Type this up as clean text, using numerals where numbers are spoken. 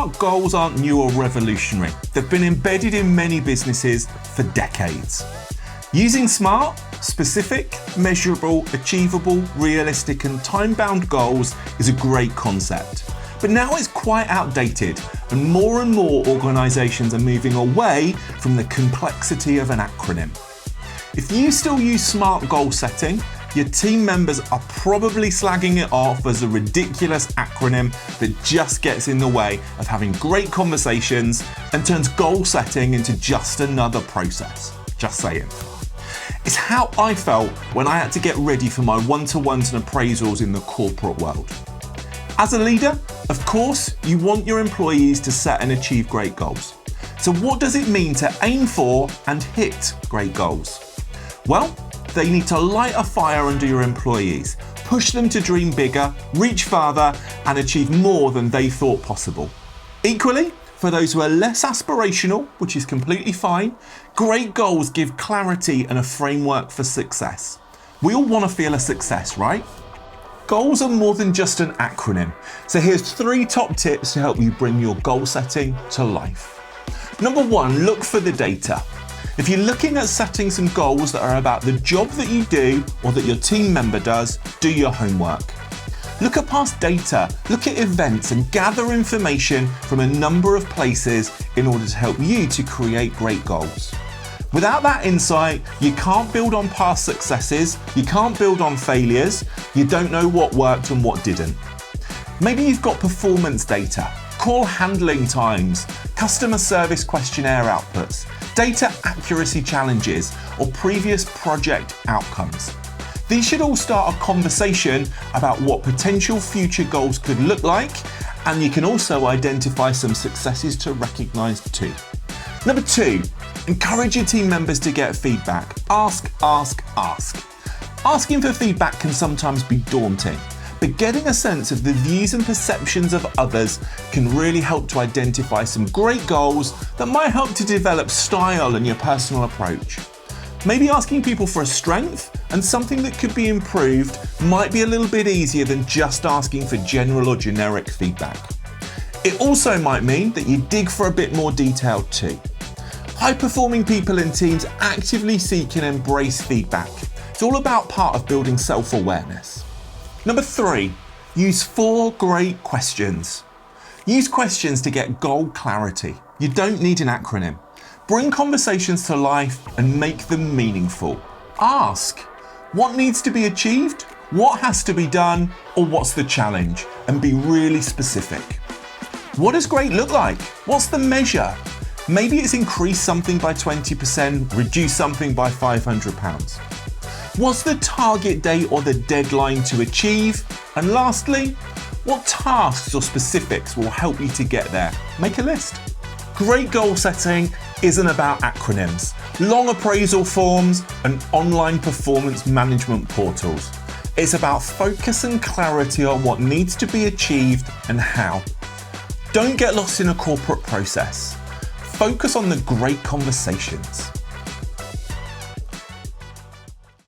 SMART goals aren't new or revolutionary. They've been embedded in many businesses for decades. Using SMART, specific, measurable, achievable, realistic, and time-bound goals is a great concept. But now it's quite outdated, and more organisations are moving away from the complexity of an acronym. If you still use SMART goal setting, your team members are probably slagging it off as a ridiculous acronym that just gets in the way of having great conversations and turns goal setting into just another process. Just saying. It's how I felt when I had to get ready for my one-to-ones and appraisals in the corporate world. As a leader, of course, you want your employees to set and achieve great goals. So what does it mean to aim for and hit great goals? Well, they need to light a fire under your employees, push them to dream bigger, reach farther, and achieve more than they thought possible. Equally, for those who are less aspirational, which is completely fine, great goals give clarity and a framework for success. We all want to feel a success, right? Goals are more than just an acronym. So here's 3 top tips to help you bring your goal setting to life. Number 1, look for the data. If you're looking at setting some goals that are about the job that you do or that your team member does, do your homework. Look at past data, look at events and gather information from a number of places in order to help you to create great goals. Without that insight, you can't build on past successes, you can't build on failures, you don't know what worked and what didn't. Maybe you've got performance data, call handling times, customer service questionnaire outputs, data accuracy challenges, or previous project outcomes. These should all start a conversation about what potential future goals could look like, and you can also identify some successes to recognise too. Number 2, encourage your team members to get feedback. Ask. Asking for feedback can sometimes be daunting, but getting a sense of the views and perceptions of others can really help to identify some great goals that might help to develop style and your personal approach. Maybe asking people for a strength and something that could be improved might be a little bit easier than just asking for general or generic feedback. It also might mean that you dig for a bit more detail too. High-performing people and teams actively seek and embrace feedback. It's all about part of building self-awareness. Number 3, use 4 great questions. Use questions to get goal clarity. You don't need an acronym. Bring conversations to life and make them meaningful. Ask, what needs to be achieved? What has to be done? Or what's the challenge? And be really specific. What does great look like? What's the measure? Maybe it's increase something by 20%, reduce something by £500. What's the target date or the deadline to achieve? And lastly, what tasks or specifics will help you to get there? Make a list. Great goal setting isn't about acronyms, long appraisal forms, and online performance management portals. It's about focus and clarity on what needs to be achieved and how. Don't get lost in a corporate process. Focus on the great conversations.